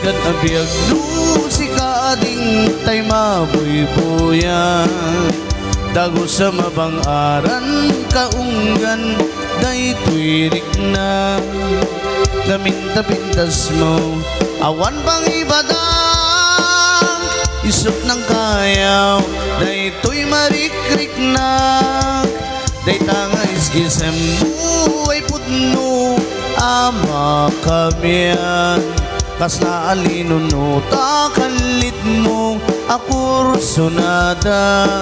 kan abiyag no si kaading tay mabuybuyan dago sa mabang-aran kaunggan daytoy rikna gaminta-pintas mo awan pang ibadang isok ng kayaw daytoy marikrik na daytangay isem mo ay pudno ama kamiyan kas naalinunuta kalit mo akursunada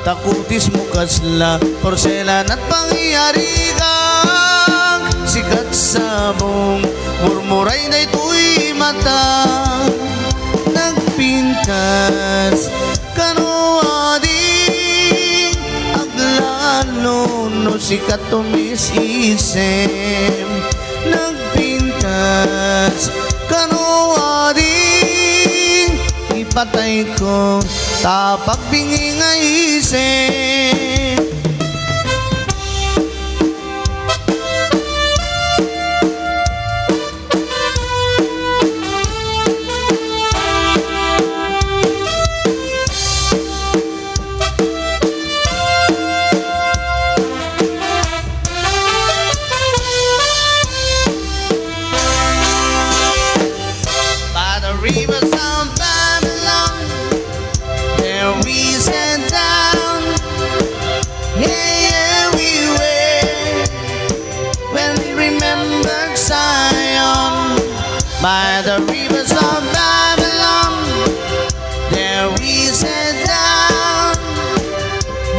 takutis mo kasla porselan at pangyari kang sikat sabong murmuray na ito'y mata nagpintas kano ading aglalo no sikat tumisisem nagpintas kano ading ipatay ko tapak bingi nga isip by the rivers of Babylon there we sat down, yeah, we were when we remembered Zion by the rivers of Babylon. There we sat down,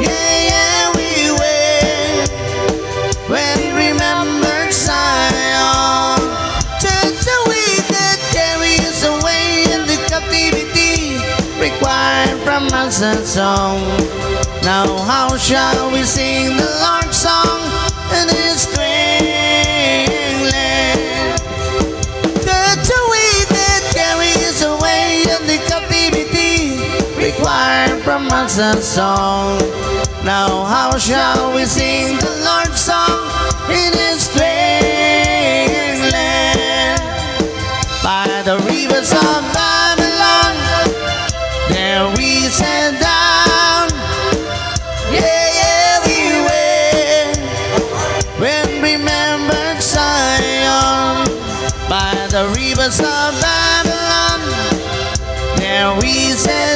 yeah, we were when we remembered Zion. Turn the wicked carries away in the captivity required from us a song. Now how shall we sing the Lord's song in His great land? The wicked carries away in the captivity required from us a song. Now how shall we sing the Lord's song in His great land? By the rivers of Babylon there we sat down, yeah, we were when remembered Zion by the rivers of Babylon. There we sat